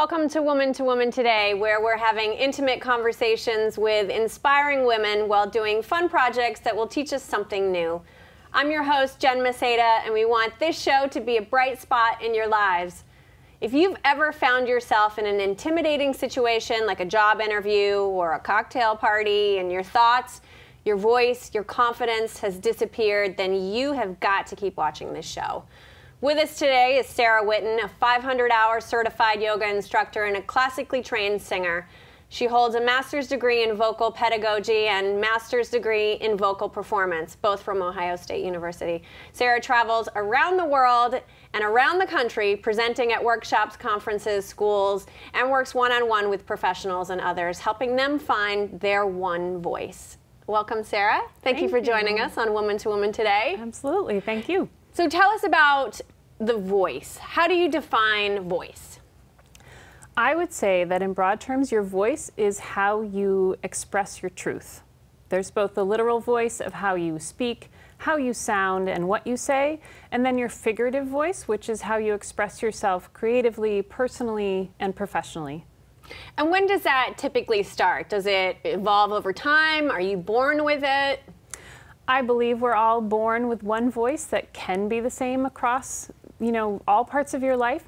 Welcome to Woman2Woman today, where we're having intimate conversations with inspiring women while doing fun projects that will teach us something new. I'm your host, Maseda, and we want this show to be a bright spot in your lives. If you've ever found yourself in an intimidating situation like a job interview or a cocktail party and your thoughts, your voice, your confidence has disappeared, then you have got to keep watching this show. With us today is Sara Whitten, a 500-hour certified yoga instructor and a classically trained singer. She holds a master's degree in vocal pedagogy and master's degree in vocal performance, both from Ohio State University. Sara travels around the world and around the country presenting at workshops, conferences, schools, and works one-on-one with professionals and others, helping them find their one voice. Welcome, Sara. Thank you for joining us on Woman2Woman today. Absolutely. Thank you. So tell us about the voice. How do you define voice? I would say that in broad terms, your voice is how you express your truth. There's both the literal voice of how you speak, how you sound, and what you say, and then your figurative voice, which is how you express yourself creatively, personally, and professionally. And when does that typically start? Does it evolve over time? Are you born with it? I believe we're all born with one voice that can be the same across, all parts of your life.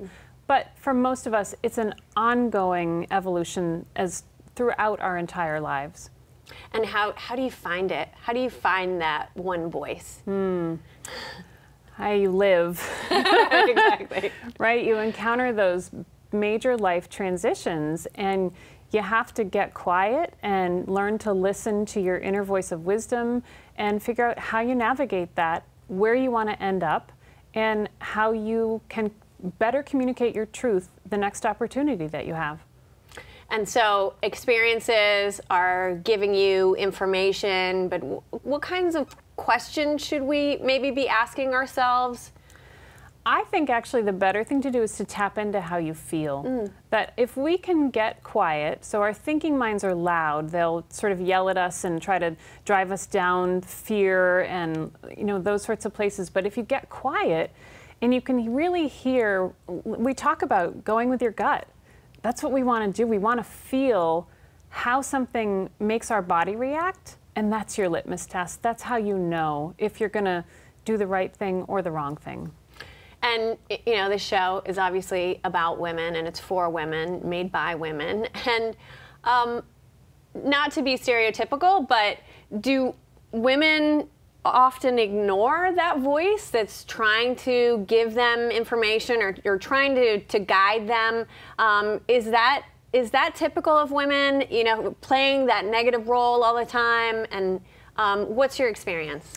But for most of us, it's an ongoing evolution as throughout our entire lives. And how do you find it? How do you find that one voice? How you live. Exactly. Right? You encounter those major life transitions and you have to get quiet and learn to listen to your inner voice of wisdom and figure out how you navigate that, where you want to end up, and how you can better communicate your truth the next opportunity that you have. And so experiences are giving you information, but what kinds of questions should we maybe be asking ourselves? I think actually the better thing to do is to tap into how you feel. That if we can get quiet, so our thinking minds are loud, they'll sort of yell at us and try to drive us down fear and those sorts of places. But if you get quiet and you can really hear, we talk about going with your gut. That's what we want to do. We want to feel how something makes our body react, and that's your litmus test. That's how you know if you're going to do the right thing or the wrong thing. And, this show is obviously about women, and it's for women, made by women. And not to be stereotypical, but do women often ignore that voice that's trying to give them information or trying to guide them? Is that typical of women, playing that negative role all the time? And what's your experience?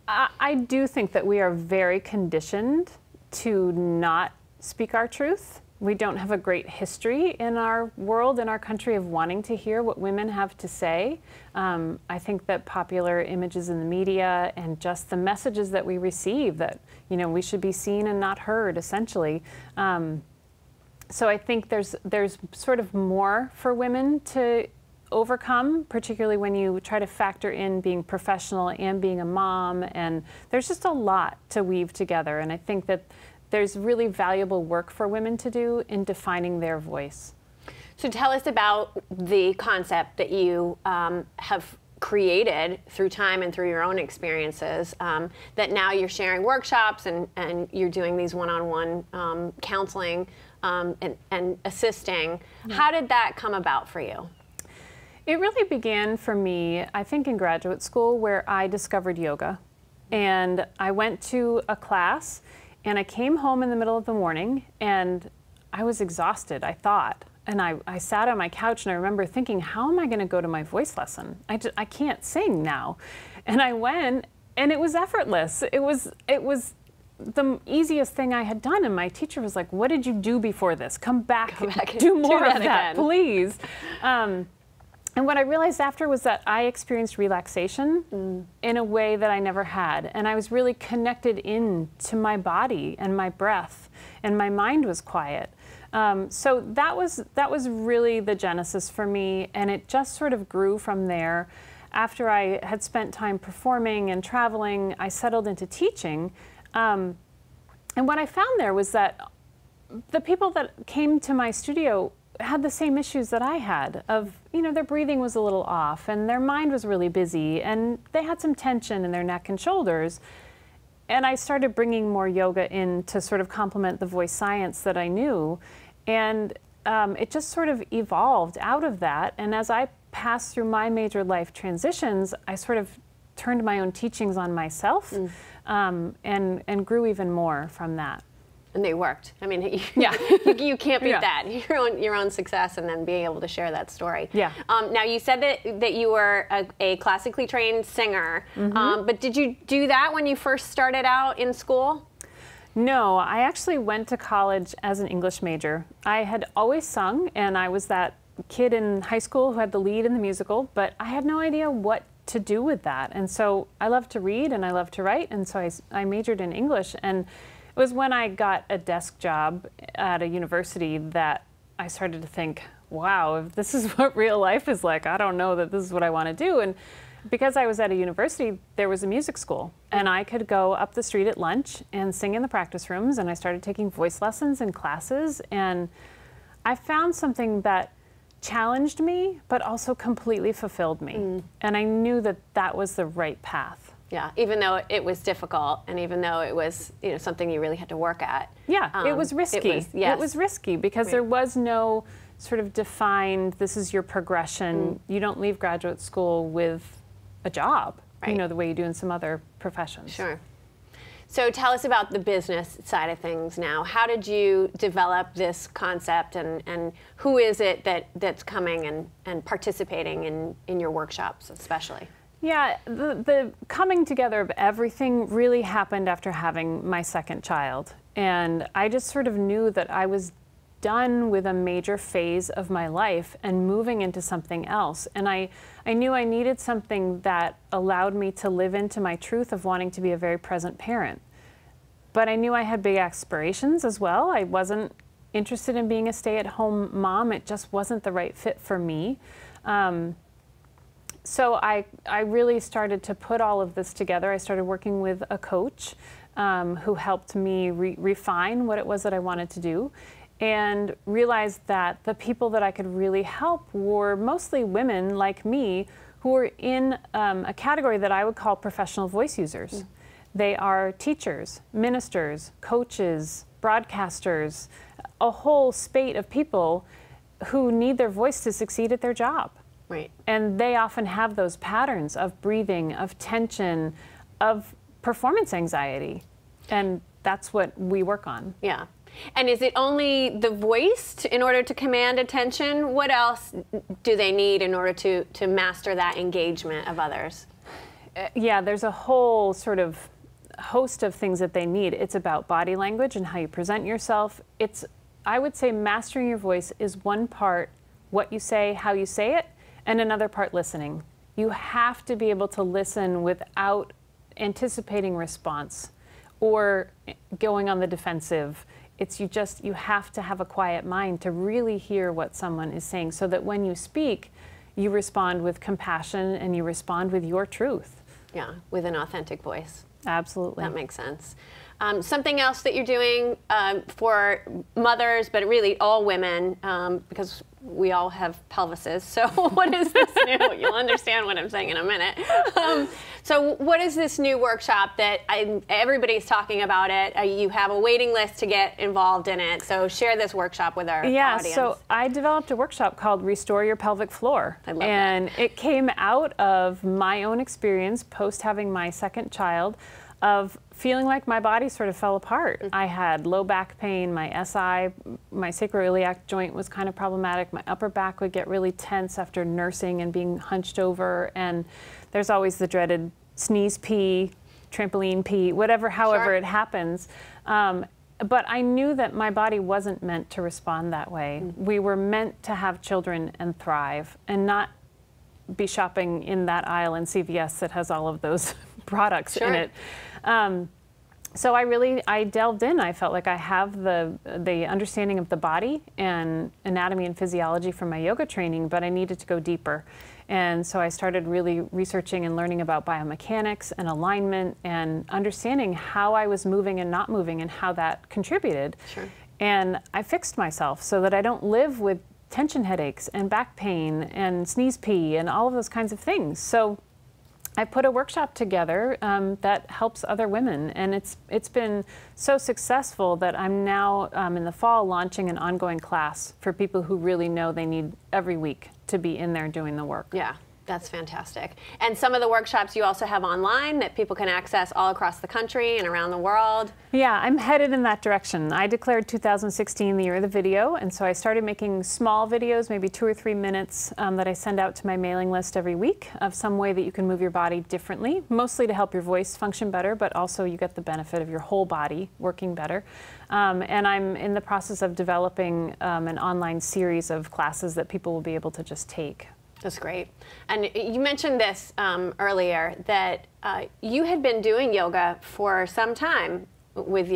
I do think that we are very conditioned to not speak our truth. We don't have a great history in our world, in our country, of wanting to hear what women have to say. I think that popular images in the media and just the messages that we receive that, we should be seen and not heard, essentially. So I think there's sort of more for women to overcome, particularly when you try to factor in being professional and being a mom, and there's just a lot to weave together, and I think that there's really valuable work for women to do in defining their voice. So tell us about the concept that you have created through time and through your own experiences, that now you're sharing workshops and you're doing these one-on-one counseling and assisting. How did that come about for you? It really began for me, I think, in graduate school, where I discovered yoga. And I went to a class, and I came home in the middle of the morning, and I was exhausted, I thought. And I sat on my couch, and I remember thinking, how am I going to go to my voice lesson? I can't sing now. And I went, and it was effortless. It was the easiest thing I had done. And my teacher was like, what did you do before this? Come back and do more of that, please. And what I realized after was that I experienced relaxation in a way that I never had. And I was really connected into my body and my breath, and my mind was quiet. So that was really the genesis for me, and it just sort of grew from there. After I had spent time performing and traveling, I settled into teaching. And what I found there was that the people that came to my studio had the same issues that I had of, their breathing was a little off and their mind was really busy and they had some tension in their neck and shoulders. And I started bringing more yoga in to sort of complement the voice science that I knew. And it just sort of evolved out of that. And as I passed through my major life transitions, I sort of turned my own teachings on myself and grew even more from that. And they worked. I mean, yeah. you can't beat that. Your own success and then being able to share that story. Yeah. Now, you said that you were a classically trained singer, but did you do that when you first started out in school? No, I actually went to college as an English major. I had always sung, and I was that kid in high school who had the lead in the musical, but I had no idea what to do with that. And so I love to read and I love to write, and so I majored in English. And it was when I got a desk job at a university that I started to think, wow, if this is what real life is like, I don't know that this is what I want to do. And because I was at a university, there was a music school, and I could go up the street at lunch and sing in the practice rooms, and I started taking voice lessons and classes, and I found something that challenged me, but also completely fulfilled me. And I knew that that was the right path. Yeah, even though it was difficult, and even though it was something you really had to work at. Yeah, it was risky. It was risky because there was no sort of defined, this is your progression. You don't leave graduate school with a job, the way you do in some other professions. Sure. So tell us about the business side of things now. How did you develop this concept, and who is it that's coming and participating in your workshops especially? Yeah, the coming together of everything really happened after having my second child. And I just sort of knew that I was done with a major phase of my life and moving into something else. And I knew I needed something that allowed me to live into my truth of wanting to be a very present parent. But I knew I had big aspirations as well. I wasn't interested in being a stay-at-home mom. It just wasn't the right fit for me. So I really started to put all of this together. I started working with a coach who helped me refine what it was that I wanted to do, and realized that the people that I could really help were mostly women like me who were in a category that I would call professional voice users. They are teachers, ministers, coaches, broadcasters, a whole spate of people who need their voice to succeed at their job. Right. And they often have those patterns of breathing, of tension, of performance anxiety. And that's what we work on. Yeah. And is it only the voice in order to command attention? What else do they need in order to master that engagement of others? Yeah, there's a whole sort of host of things that they need. It's about body language and how you present yourself. I would say mastering your voice is one part what you say, how you say it, and another part listening. You have to be able to listen without anticipating response or going on the defensive. You have to have a quiet mind to really hear what someone is saying, so that when you speak, you respond with compassion and you respond with your truth. Yeah, with an authentic voice. Absolutely. That makes sense. Something else that you're doing for mothers, but really all women, because we all have pelvises. So what is this new? You'll understand what I'm saying in a minute. So what is this new workshop that everybody's talking about it? You have a waiting list to get involved in it. So share this workshop with our audience. Yeah, so I developed a workshop called Restore Your Pelvic Floor. I love and that. It came out of my own experience post having my second child, of feeling like my body sort of fell apart. I had low back pain, my SI, my sacroiliac joint was kind of problematic, my upper back would get really tense after nursing and being hunched over, and there's always the dreaded sneeze pee, trampoline pee, however it happens. But I knew that my body wasn't meant to respond that way. We were meant to have children and thrive, and not be shopping in that aisle in CVS that has all of those products in it. So I delved in. I felt like I have the understanding of the body and anatomy and physiology from my yoga training, but I needed to go deeper. And so I started really researching and learning about biomechanics and alignment and understanding how I was moving and not moving and how that contributed. Sure. And I fixed myself so that I don't live with tension headaches and back pain and sneeze pee and all of those kinds of things. So I put a workshop together that helps other women, and it's been so successful that I'm now in the fall launching an ongoing class for people who really know they need every week to be in there doing the work. Yeah. That's fantastic. And some of the workshops you also have online that people can access all across the country and around the world. Yeah, I'm headed in that direction. I declared 2016 the year of the video, and so I started making small videos, maybe 2 or 3 minutes, that I send out to my mailing list every week of some way that you can move your body differently, mostly to help your voice function better, but also you get the benefit of your whole body working better. And I'm in the process of developing an online series of classes that people will be able to just take. That's great. And you mentioned this earlier, that you had been doing yoga for some time with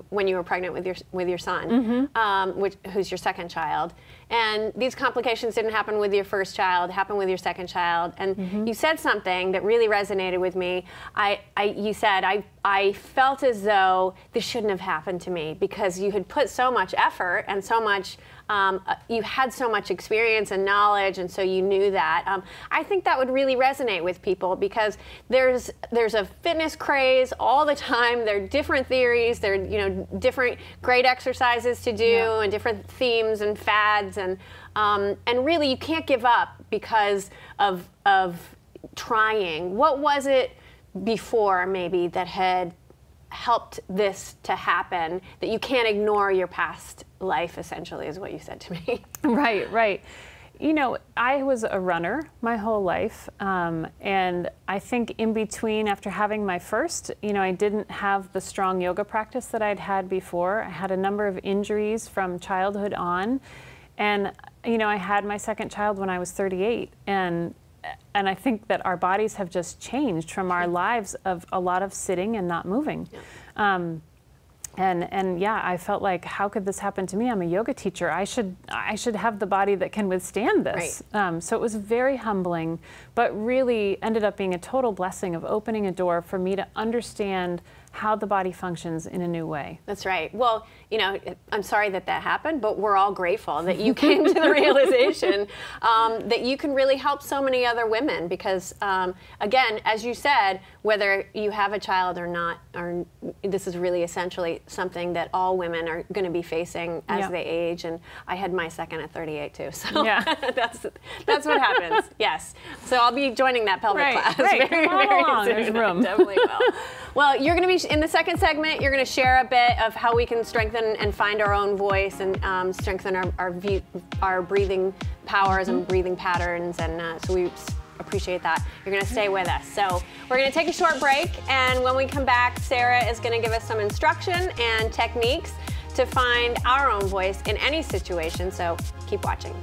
when you were pregnant with your son, who's your second child. And these complications didn't happen with your first child, happened with your second child. And you said something that really resonated with me. You said, I felt as though this shouldn't have happened to me because you had put so much effort and so much, you had so much experience and knowledge, and so you knew that. I think that would really resonate with people because there's a fitness craze all the time. There are different theories, there are different great exercises to do, and different themes and fads, and really you can't give up because of trying. What was it before maybe that had helped this to happen, that you can't ignore your past life, essentially, is what you said to me? Right, right. You know, I was a runner my whole life, and I think in between, after having my first, I didn't have the strong yoga practice that I'd had before. I had a number of injuries from childhood on, and I had my second child when I was 38, and I think that our bodies have just changed from our lives of a lot of sitting and not moving. Yeah. And yeah, I felt like, how could this happen to me? I'm a yoga teacher. I should have the body that can withstand this. Right. So it was very humbling, but really ended up being a total blessing of opening a door for me to understand how the body functions in a new way. That's right. Well, I'm sorry that happened, but we're all grateful that you came to the realization that you can really help so many other women because, again, as you said, whether you have a child or not, this is really essentially something that all women are going to be facing as they age. And I had my second at 38 too, so that's what happens. Yes. So I'll be joining that pelvic class very, very soon. There's room. Definitely will. Well, you're going to be in the second segment. You're going to share a bit of how we can strengthen and find our own voice and strengthen our breathing powers and breathing patterns, and so we appreciate that. You're going to stay with us. So we're going to take a short break, and when we come back, Sara is going to give us some instruction and techniques to find our own voice in any situation. So keep watching.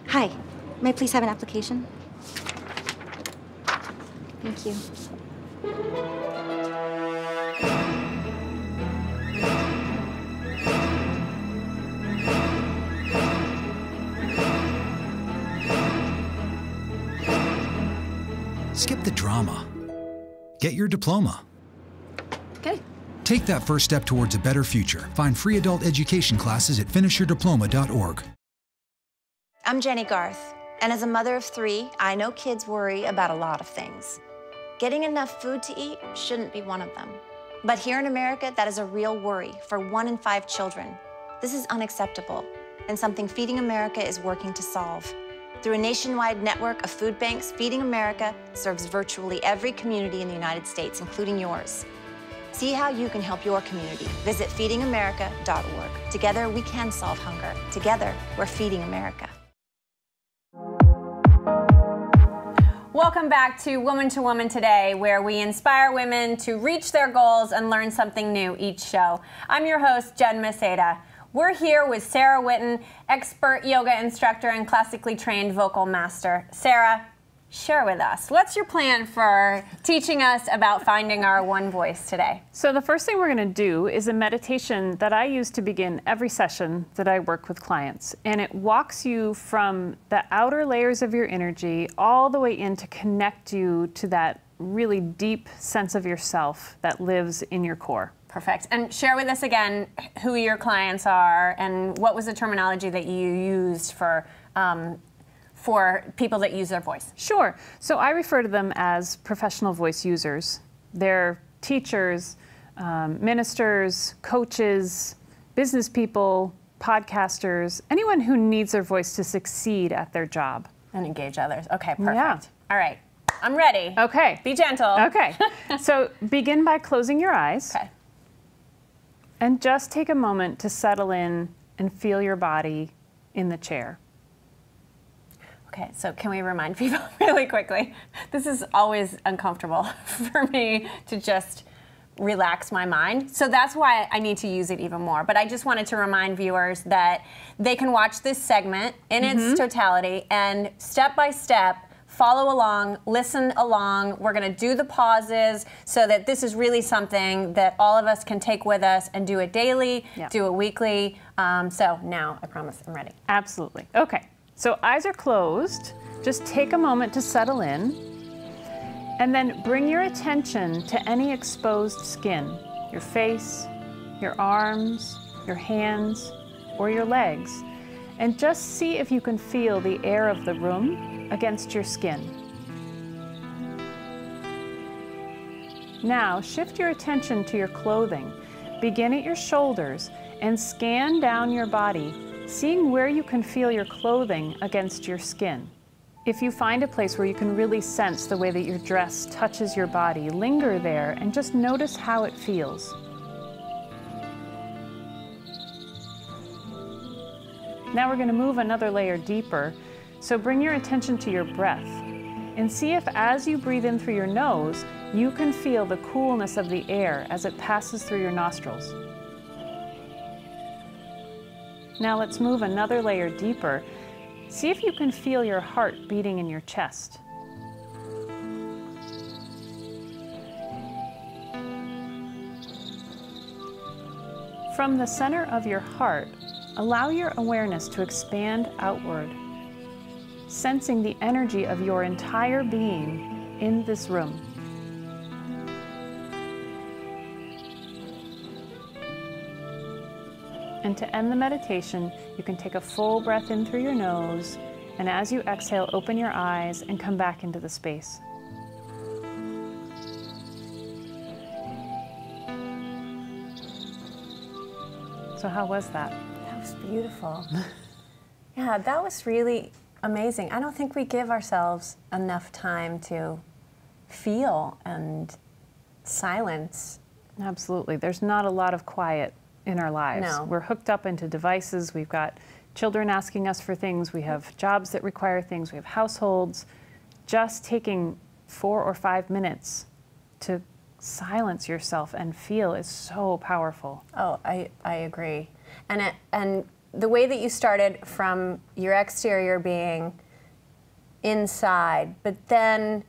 Hi, may I please have an application? Thank you. Skip the drama. Get your diploma. Okay. Take that first step towards a better future. Find free adult education classes at finishyourdiploma.org. I'm Jenny Garth, and as a mother of 3, I know kids worry about a lot of things. Getting enough food to eat shouldn't be one of them. But here in America, that is a real worry for 1 in 5 children. This is unacceptable, and something Feeding America is working to solve. Through a nationwide network of food banks, Feeding America serves virtually every community in the United States, including yours. See how you can help your community. Visit feedingamerica.org. Together, we can solve hunger. Together, we're Feeding America. Welcome back to Woman2Woman Today, where we inspire women to reach their goals and learn something new each show. I'm your host, Jen Maseda. We're here with Sara Whitten, expert yoga instructor and classically trained vocal master. Sara, share with us. What's your plan for teaching us about finding our one voice today? So the first thing we're going to do is a meditation that I use to begin every session that I work with clients. And it walks you from the outer layers of your energy all the way in to connect you to that really deep sense of yourself that lives in your core. Perfect. And share with us again who your clients are and what was the terminology that you used for people that use their voice. Sure. So I refer to them as professional voice users. They're teachers, ministers, coaches, business people, podcasters, anyone who needs their voice to succeed at their job. And engage others. Okay, perfect. Yeah. All right. I'm ready. Okay. Be gentle. Okay. So begin by closing your eyes. Okay. And just take a moment to settle in and feel your body in the chair. Okay, so can we remind people really quickly? This is always uncomfortable for me to just relax my mind. So that's why I need to use it even more. But I just wanted to remind viewers that they can watch this segment in its totality and step by step follow along, listen along. We're going to do the pauses so that this is really something that all of us can take with us and do it daily, do it weekly. So now, I promise, I'm ready. Absolutely. Okay. So eyes are closed. Just take a moment to settle in. And then bring your attention to any exposed skin, your face, your arms, your hands, or your legs. And just see if you can feel the air of the room against your skin. Now, shift your attention to your clothing. Begin at your shoulders and scan down your body, seeing where you can feel your clothing against your skin. If you find a place where you can really sense the way that your dress touches your body, linger there and just notice how it feels. Now we're going to move another layer deeper. So bring your attention to your breath and see if as you breathe in through your nose, you can feel the coolness of the air as it passes through your nostrils. Now let's move another layer deeper. See if you can feel your heart beating in your chest. From the center of your heart, allow your awareness to expand outward, sensing the energy of your entire being in this room. And to end the meditation, you can take a full breath in through your nose, and as you exhale, open your eyes and come back into the space. So how was that? That was beautiful. Yeah, that was really amazing. I don't think we give ourselves enough time to feel and silence. Absolutely. There's not a lot of quiet in our lives. No. We're hooked up into devices. We've got children asking us for things. We have jobs that require things. We have households. Just taking 4 or 5 minutes to silence yourself and feel is so powerful. Oh, I agree. And the way that you started from your exterior being inside, but then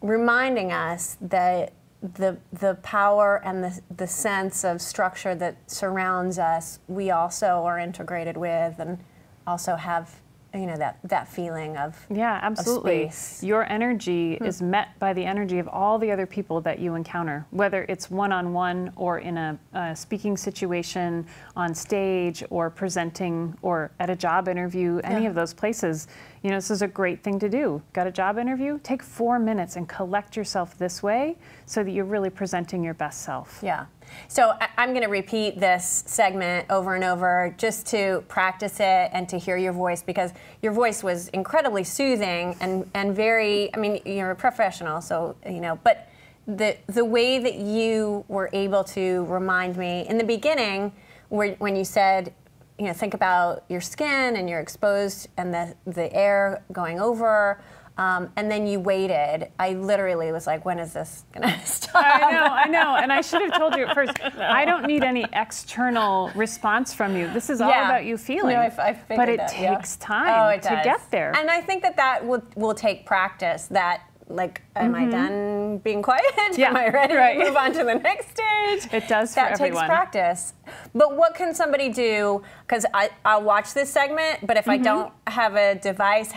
reminding us that the power and the sense of structure that surrounds us, we also are integrated with and also have, you know, that feeling of absolutely. Of space. Your energy is met by the energy of all the other people that you encounter, whether it's one-on-one or in a speaking situation, on stage, or presenting, or at a job interview, any of those places. You know, this is a great thing to do. Got a job interview? Take 4 minutes and collect yourself this way so that you're really presenting your best self. Yeah. So I'm going to repeat this segment over and over just to practice it and to hear your voice, because your voice was incredibly soothing and very, I mean, you're a professional, so, you know, but the way that you were able to remind me in the beginning, when you said, you know, think about your skin and you're exposed and the air going over, and then you waited. I literally was like, when is this going to stop? I know. And I should have told you at first, I don't need any external response from you. This is all about you feeling. No, I figured but it that, takes time to get there. And I think that will take practice. That, like, am I done being quiet? Yeah. Am I ready to move on to the next stage? It does for everyone. That takes practice. But what can somebody do? Because I'll watch this segment, but if I don't have a device,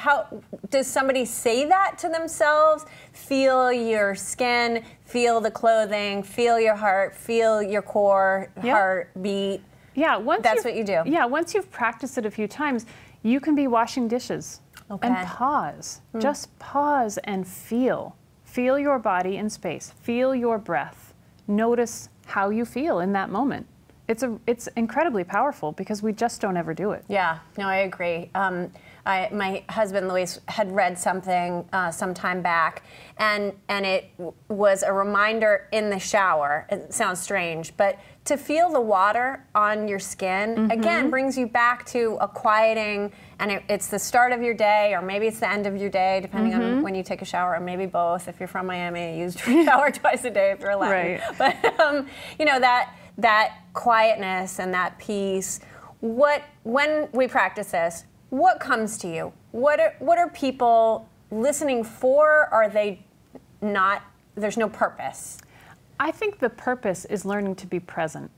does somebody say that to themselves? Feel your skin, feel the clothing, feel your heart, feel your core, heart beat. Yeah, that's what you do. Yeah, once you've practiced it a few times, you can be washing dishes and pause. Just pause and feel. Feel your body in space. Feel your breath. Notice how you feel in that moment. It's incredibly powerful because we just don't ever do it. Yeah, no, I agree. My husband, Luis, had read something some time back, and it was a reminder in the shower. It sounds strange, but to feel the water on your skin, again, brings you back to a quieting, and it's the start of your day, or maybe it's the end of your day, depending on when you take a shower, or maybe both. If you're from Miami, you use a shower twice a day if you're Latin. Right. But, you know, that quietness and that peace, when we practice this, what comes to you? What are people listening for? Are they not, there's no purpose? I think the purpose is learning to be present.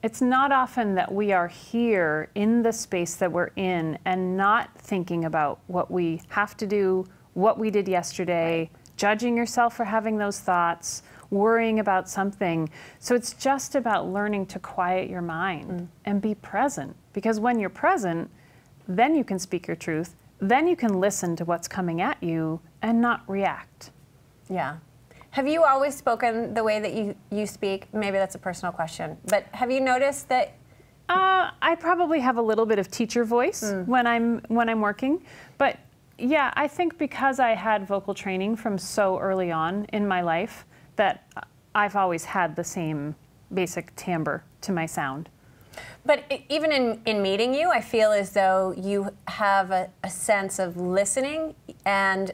It's not often that we are here in the space that we're in and not thinking about what we have to do, what we did yesterday, judging yourself for having those thoughts, worrying about something. So it's just about learning to quiet your mind and be present. Because when you're present, then you can speak your truth. Then you can listen to what's coming at you and not react. Yeah. Have you always spoken the way that you speak? Maybe that's a personal question, but have you noticed that? I probably have a little bit of teacher voice when I'm working, but yeah, I think because I had vocal training from so early on in my life that I've always had the same basic timbre to my sound. But even in meeting you, I feel as though you have a sense of listening, and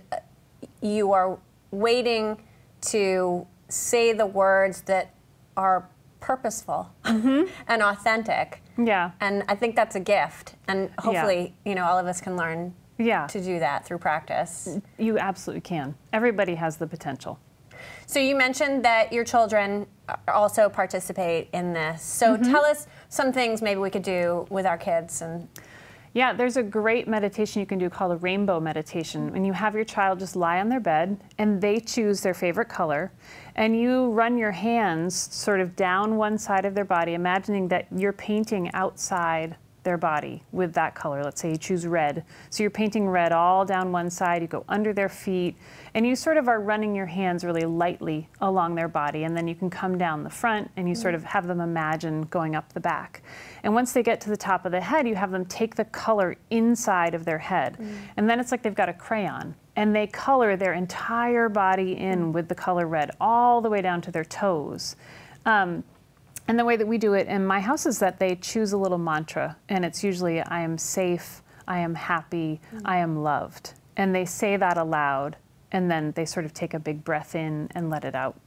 you are waiting to say the words that are purposeful and authentic. Yeah. And I think that's a gift. And hopefully, you know, all of us can learn to do that through practice. You absolutely can. Everybody has the potential. So you mentioned that your children also participate in this. So tell us some things maybe we could do with our kids. Yeah, there's a great meditation you can do called a rainbow meditation. When you have your child just lie on their bed and they choose their favorite color, and you run your hands sort of down one side of their body, imagining that you're painting outside their body with that color. Let's say you choose red. So you're painting red all down one side, you go under their feet, and you sort of are running your hands really lightly along their body, and then you can come down the front and you sort of have them imagine going up the back. And once they get to the top of the head, you have them take the color inside of their head. And then it's like they've got a crayon, and they color their entire body in with the color red all the way down to their toes. And the way that we do it in my house is that they choose a little mantra, and it's usually, I am safe, I am happy, I am loved. And they say that aloud, and then they sort of take a big breath in and let it out.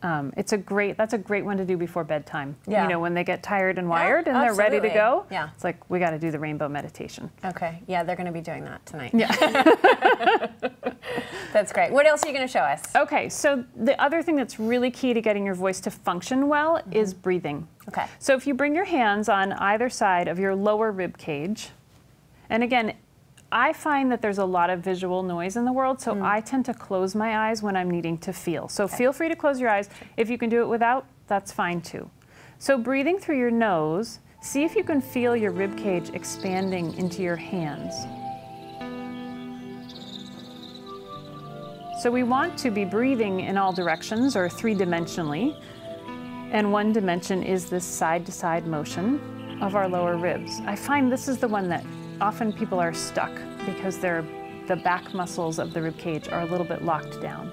That's a great one to do before bedtime. Yeah. You know, when they get tired and wired and they're ready to go, yeah. It's like, we got to do the rainbow meditation. Okay, yeah, they're going to be doing that tonight. Yeah. That's great. What else are you going to show us? Okay, so the other thing that's really key to getting your voice to function well is breathing. Okay. So if you bring your hands on either side of your lower rib cage, and again, I find that there's a lot of visual noise in the world, so I tend to close my eyes when I'm needing to feel. So feel free to close your eyes. If you can do it without, that's fine too. So breathing through your nose, see if you can feel your rib cage expanding into your hands. So we want to be breathing in all directions, or three-dimensionally, and one dimension is this side-to-side motion of our lower ribs. I find this is the one that often people are stuck because the back muscles of the rib cage are a little bit locked down.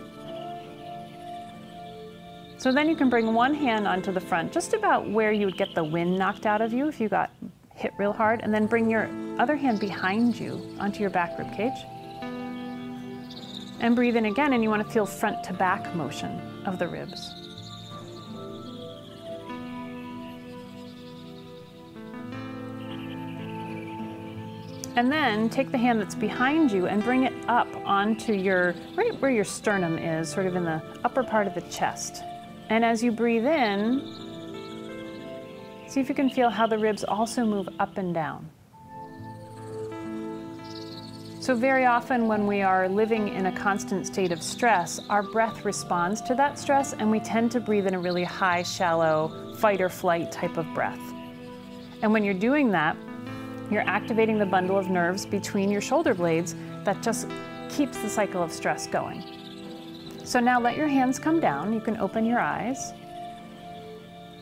So then you can bring one hand onto the front, just about where you would get the wind knocked out of you if you got hit real hard, and then bring your other hand behind you onto your back rib cage. And breathe in again, and you want to feel front to back motion of the ribs. And then take the hand that's behind you and bring it up onto right where your sternum is, sort of in the upper part of the chest. And as you breathe in, see if you can feel how the ribs also move up and down. So very often when we are living in a constant state of stress, our breath responds to that stress, and we tend to breathe in a really high, shallow, fight or flight type of breath. And when you're doing that, you're activating the bundle of nerves between your shoulder blades that just keeps the cycle of stress going. So now let your hands come down. You can open your eyes.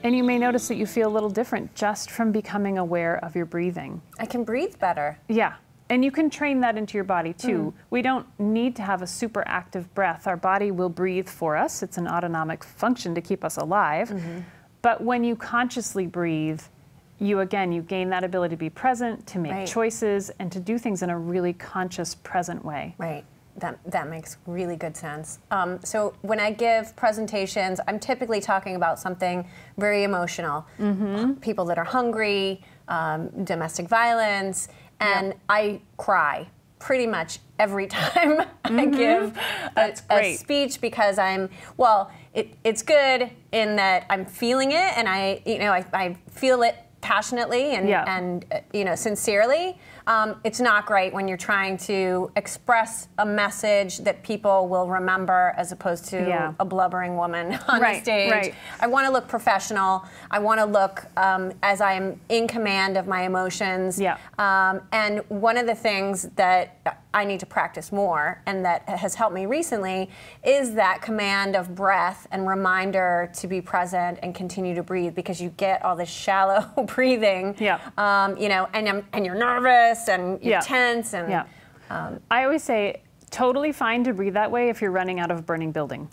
And you may notice that you feel a little different just from becoming aware of your breathing. I can breathe better. Yeah. And you can train that into your body too. We don't need to have a super active breath. Our body will breathe for us. It's an autonomic function to keep us alive. But when you consciously breathe, you gain that ability to be present, to make choices, and to do things in a really conscious, present way. Right. That makes really good sense. So when I give presentations, I'm typically talking about something very emotional. People that are hungry, domestic vielse, and I cry pretty much every time I give a speech because it's good in that I'm feeling it, and I feel it passionately and sincerely. It's not great when you're trying to express a message that people will remember as opposed to a blubbering woman on the stage. I want to look professional. I want to look as I am in command of my emotions. And one of the things that I need to practice more, and that has helped me recently, is that command of breath and reminder to be present and continue to breathe, because you get all this shallow breathing, and you're nervous and you're tense. And I always say, totally fine to breathe that way if you're running out of a burning building.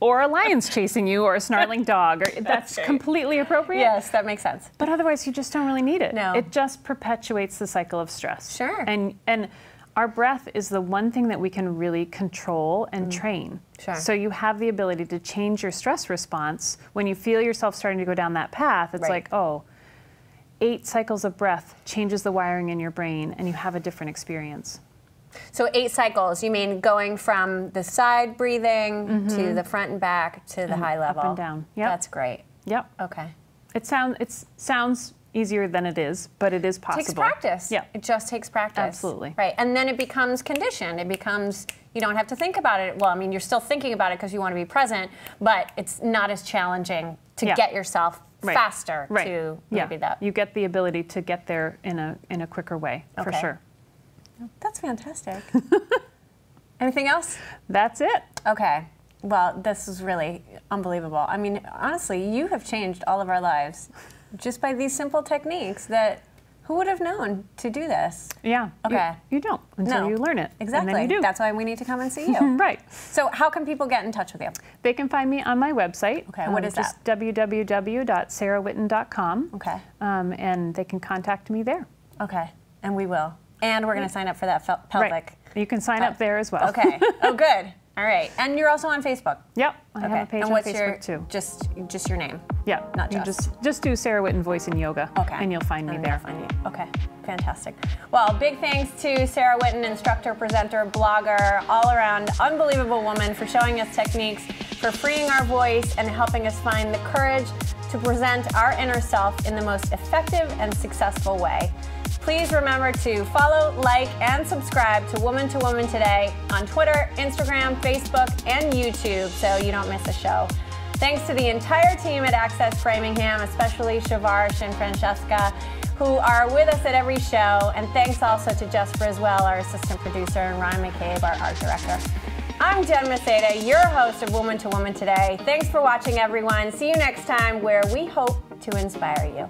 Or a lion's chasing you, or a snarling dog. That's completely appropriate. Yes, that makes sense. But otherwise, you just don't really need it. No. It just perpetuates the cycle of stress. Sure. And our breath is the one thing that we can really control and train. Sure. So you have the ability to change your stress response. When you feel yourself starting to go down that path, it's like, 8 cycles of breath changes the wiring in your brain, and you have a different experience. So 8 cycles, you mean going from the side breathing to the front and back to the high level? Up and down. Yep. That's great. Yep. Okay. It sounds easier than it is, but it is possible. It takes practice. Yeah. It just takes practice. Absolutely. Right. And then it becomes conditioned. It becomes, you don't have to think about it. Well, I mean, you're still thinking about it because you want to be present, but it's not as challenging to get yourself faster to maybe that. You get the ability to get there in a quicker way, for sure. That's fantastic. Anything else? That's it. Okay. Well, this is really unbelievable. I mean, honestly, you have changed all of our lives just by these simple techniques that who would have known to do this? Yeah. Okay. You don't until you learn it. Exactly. And then you do. That's why we need to come and see you. Right. So how can people get in touch with you? They can find me on my website. Okay. What is that? www.sarawitten.com. Okay. And they can contact me there. Okay. And we will. And we're going to sign up for that pelvic. Right. You can sign up there as well. Okay. Oh, good. All right. And you're also on Facebook. Yep. I have a page and on what's Facebook too. Just your name? Yeah. Not just. Just do Sara Whitten Voice and Yoga. Okay. And you'll find me there. Okay. Fantastic. Well, big thanks to Sara Whitten, instructor, presenter, blogger, all-around unbelievable woman, for showing us techniques for freeing our voice and helping us find the courage to present our inner self in the most effective and successful way. Please remember to follow, like, and subscribe to Woman2Woman Today on Twitter, Instagram, Facebook, and YouTube so you don't miss a show. Thanks to the entire team at Access Framingham, especially Shavarsh and Francesca, who are with us at every show. And thanks also to Jess Briswell, our assistant producer, and Ryan McCabe, our art director. I'm Jen Maseda, your host of Woman2Woman Today. Thanks for watching, everyone. See you next time, where we hope to inspire you.